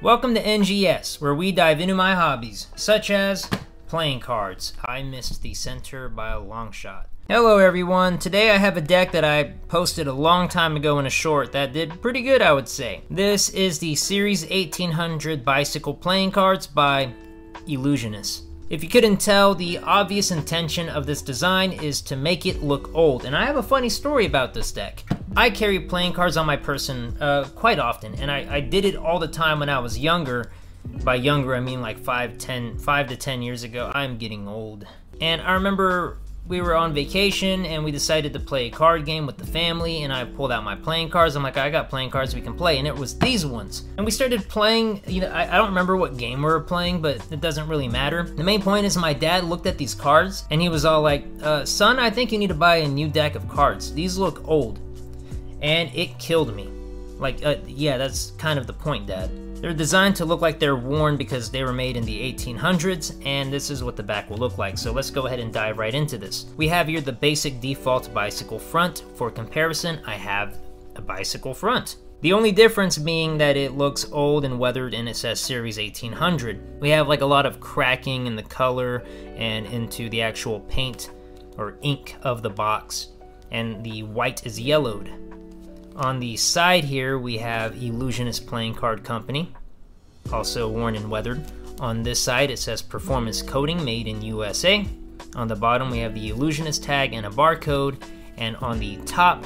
Welcome to NGS, where we dive into my hobbies, such as playing cards. I missed the center by a long shot. Hello everyone, today I have a deck that I posted a long time ago in a short that did pretty good, I would say. This is the Series 1800 Bicycle Playing Cards by Ellusionist. If you couldn't tell, the obvious intention of this design is to make it look old, and I have a funny story about this deck. I carry playing cards on my person quite often, and I did it all the time when I was younger. By younger, I mean like 5 to 10 years ago. I'm getting old. And I remember we were on vacation and we decided to play a card game with the family, and I pulled out my playing cards. I'm like, I got playing cards we can play, and it was these ones. And we started playing, you know, I don't remember what game we were playing, but it doesn't really matter. The main point is my dad looked at these cards and he was all like, son, I think you need to buy a new deck of cards. These look old. And it killed me. Like, yeah, that's kind of the point, Dad. They're designed to look like they're worn because they were made in the 1800s, and this is what the back will look like. So let's go ahead and dive right into this. We have here the basic default bicycle front. For comparison, I have a bicycle front. The only difference being that it looks old and weathered and it says Series 1800. We have like a lot of cracking in the color and into the actual paint or ink of the box, and the white is yellowed. On the side here, we have Ellusionist Playing Card Company, also worn and weathered. On this side, it says Performance Coating, made in USA. On the bottom, we have the Ellusionist tag and a barcode. And on the top,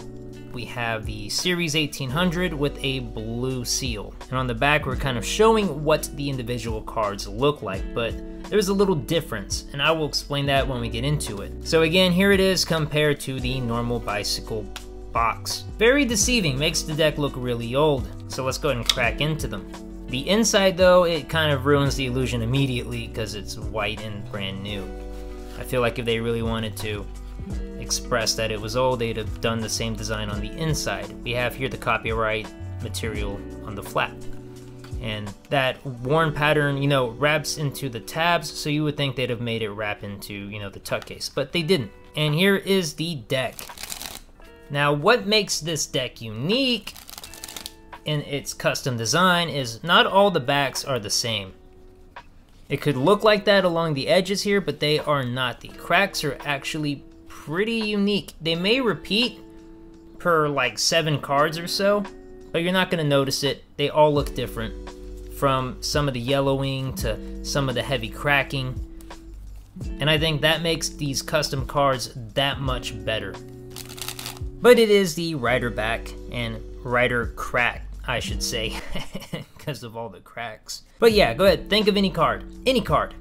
we have the Series 1800 with a blue seal. And on the back, we're kind of showing what the individual cards look like, but there's a little difference, and I will explain that when we get into it. So again, here it is compared to the normal bicycle box. Very deceiving, makes the deck look really old. So let's go ahead and crack into them. The inside though, it kind of ruins the illusion immediately because it's white and brand new. I feel like if they really wanted to express that it was old, they'd have done the same design on the inside. We have here the copyright material on the flap. And that worn pattern, you know, wraps into the tabs, so you would think they'd have made it wrap into, you know, the tuck case, but they didn't. And here is the deck. Now, what makes this deck unique in its custom design is not all the backs are the same. It could look like that along the edges here, but they are not. The cracks are actually pretty unique. They may repeat per like 7 cards or so, but you're not going to notice it. They all look different, from some of the yellowing to some of the heavy cracking. And I think that makes these custom cards that much better. But it is the rider back and rider crack, I should say, because of all the cracks. But yeah, go ahead, think of any card. Any card.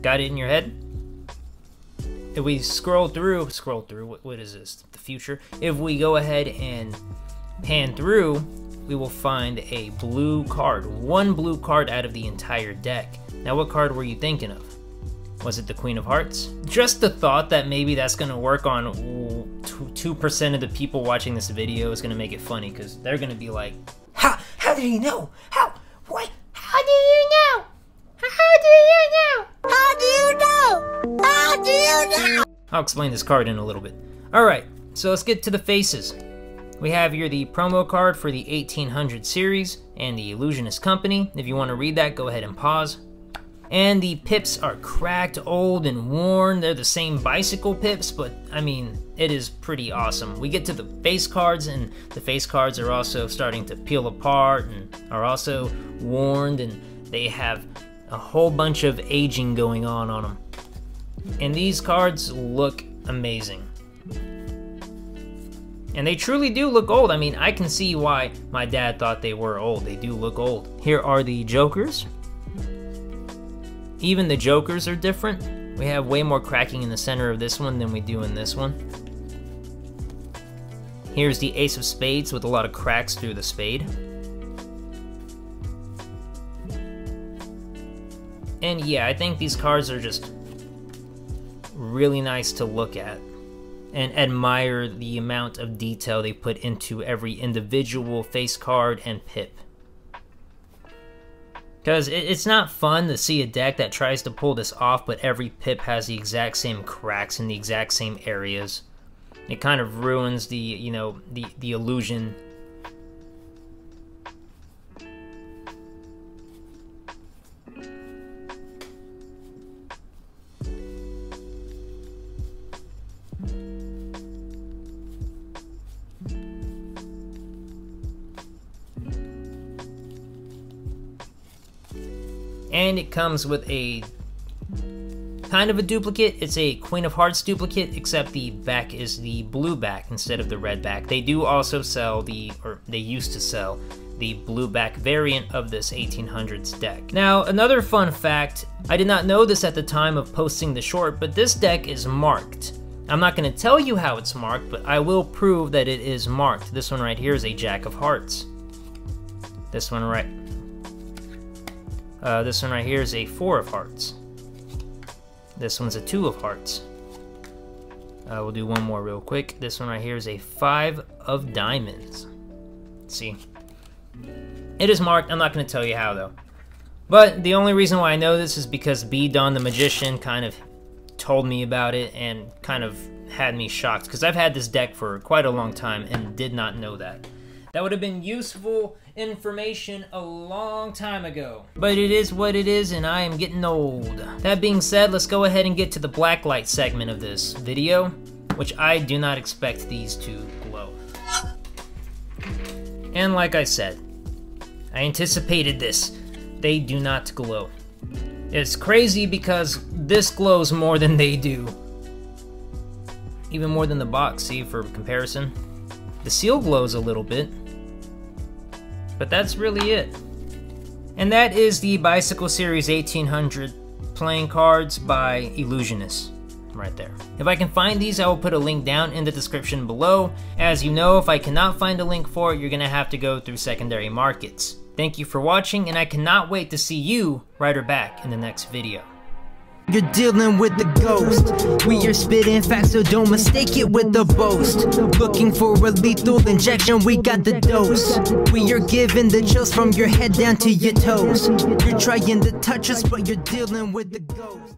Got it in your head? If we scroll through, what is this? The future? If we go ahead and pan through, we will find a blue card. One blue card out of the entire deck. Now, what card were you thinking of? Was it the Queen of Hearts? Just the thought that maybe that's gonna work on 2% of the people watching this video is gonna make it funny, because they're gonna be like, How do you know? What? How do you know? How do you know? I'll explain this card in a little bit. Alright, so let's get to the faces. We have here the promo card for the 1800 series and the Ellusionist Company. If you want to read that, go ahead and pause. And the pips are cracked, old, and worn. They're the same bicycle pips, but I mean, it is pretty awesome. We get to the face cards, and the face cards are also starting to peel apart and are also worn, and they have a whole bunch of aging going on them. And these cards look amazing. And they truly do look old. I mean, I can see why my dad thought they were old. They do look old. Here are the Jokers. Even the Jokers are different. We have way more cracking in the center of this one than we do in this one. Here's the Ace of Spades with a lot of cracks through the spade. And yeah, I think these cards are just really nice to look at and admire the amount of detail they put into every individual face card and pip. Because it's not fun to see a deck that tries to pull this off, but every pip has the exact same cracks in the exact same areas. It kind of ruins the, you know, the illusion. And it comes with a kind of a duplicate. It's a Queen of Hearts duplicate, except the back is the blue back instead of the red back. They do also sell they used to sell the blue back variant of this 1800s deck. Now, another fun fact, I did not know this at the time of posting the short, but this deck is marked. I'm not going to tell you how it's marked, but I will prove that it is marked. This one right here is a Jack of Hearts. This one right here is a 4 of Hearts. This one's a 2 of Hearts. We'll do one more real quick. This one right here is a 5 of Diamonds. Let's see. It is marked. I'm not going to tell you how, though. But the only reason why I know this is because B Don the Magician kind of told me about it and kind of had me shocked, because I've had this deck for quite a long time and did not know that. That would have been useful information a long time ago. But it is what it is, and I am getting old. That being said, let's go ahead and get to the blacklight segment of this video, which I do not expect these to glow. And like I said, I anticipated this. They do not glow. It's crazy because this glows more than they do. Even more than the box, see, for comparison. The seal glows a little bit. But that's really it. And that is the Bicycle Series 1800 playing cards by Ellusionist. Right there. If I can find these, I will put a link down in the description below. As you know, if I cannot find a link for it, you're gonna have to go through secondary markets. Thank you for watching, and I cannot wait to see you right or back in the next video. You're dealing with the ghost. We are spitting facts, so don't mistake it with a boast. Looking for a lethal injection, we got the dose. We are giving the chills from your head down to your toes. You're trying to touch us, but you're dealing with the ghost.